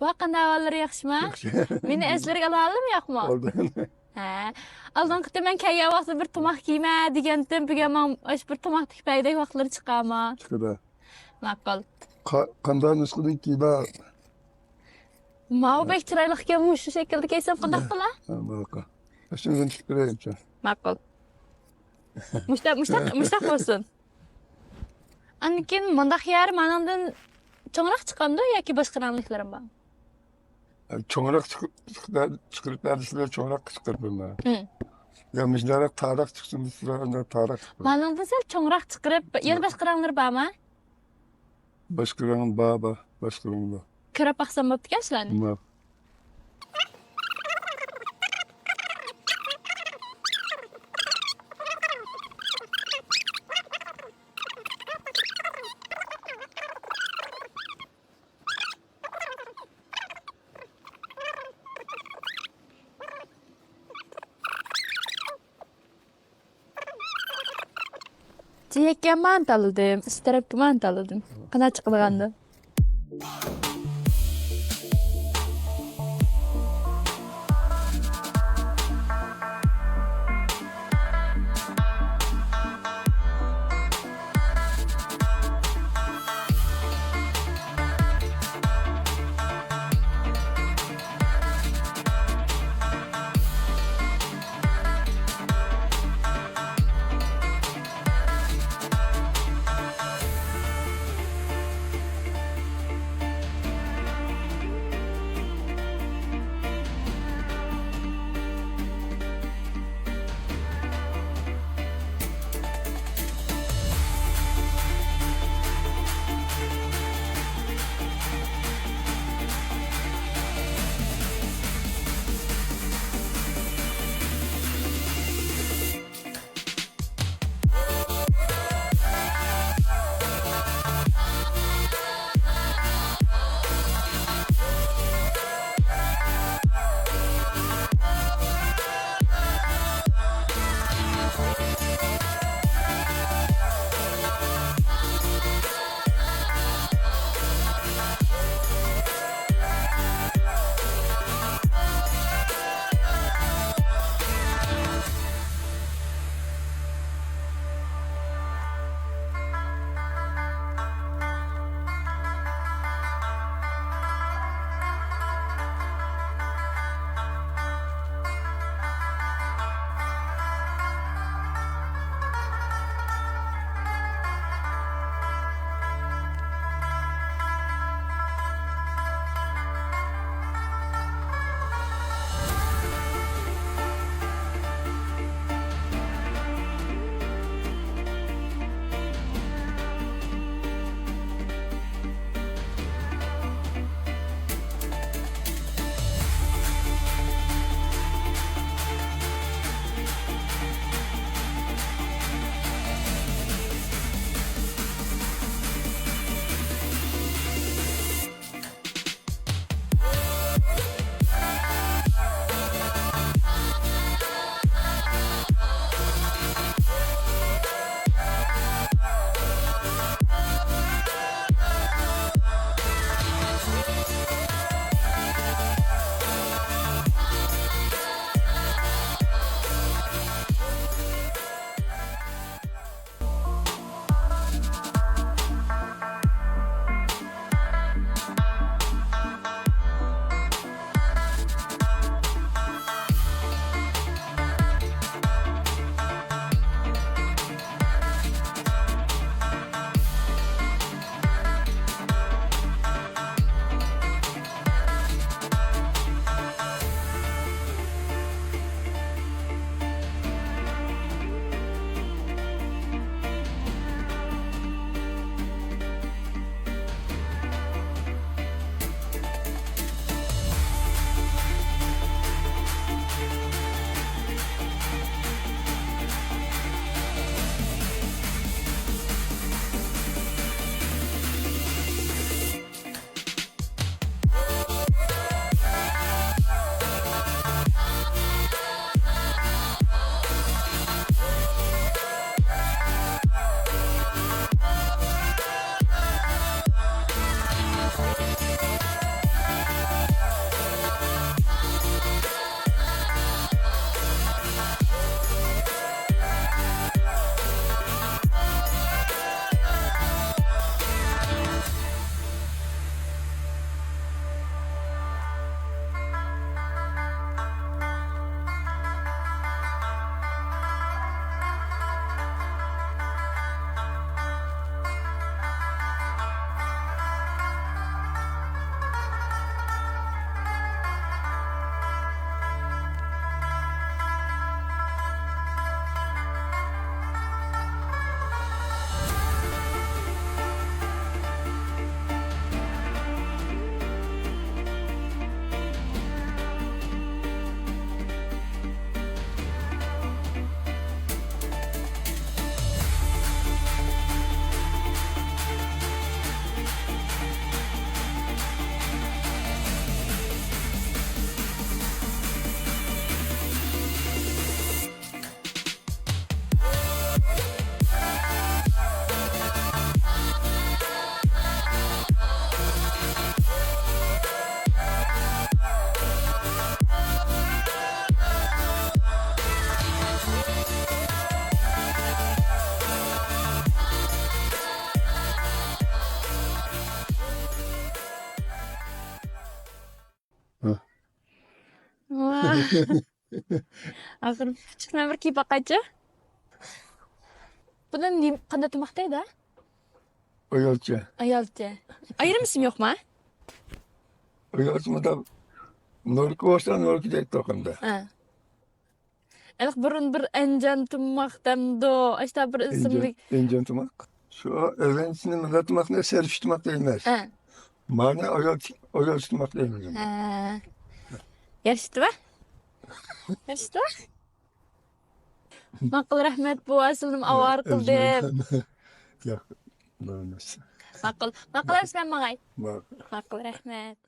Bakın havaları yakışma. Beni eslerge alalım yakma. Oldu. He. Aldan kıta ben kaya vakti bir tumak giyme digendim. Bugün ben bir tumak tikpeyde vakitleri çıkama. Çıkıda. Makul. Kandan ıskıdın ki ba. Mao bek çıraylık gelmiş şu şekilde keysem kandak kıla. Baka. Şimdi çıkırayım sen. Makul. Muştak olsun. Annikin mandak yer manandan çoğunluk çıkandı ya ki başka ranlıklarım var. Çoğunak çıkırıp neredeyse çoğunak çıkırıp ben. Hı. Ya meclere tarak çıksın, sırasında tarak çıkır. Manandan sel çoğunluk çıkırıp yer başka ranlıklar var mı? Başkırağın baba, başkırağın ba. Kırıp baksam baktık yaşlan. Ma. Ciyekке mantalıdım, istirepki mantalıdım. Kana çıkılgandı. Axir chiqma bir kiyib boqaychi. Bundan qanday tomoq deydi? Ayolcha. Ayolcha. Ayrim ismi yo'qmi? Ayolchada nolki olsa nolki deydi toqimda. Ha. Aniq burun bir anjan tomoqdamdo, işte bir ismlik. İncen tomak. Şu öğrencisinin millet tomak ne servis tomak değilmez. Ha. Mane ayolcu tomak değilmez. Ha. Yarıştı Yarıştı Maqıl rahmet bu asılım avar qildi. Yok. Bo'lmas. Maqıl. Maqıl aslan mağay. Bak. Maqıl rahmet.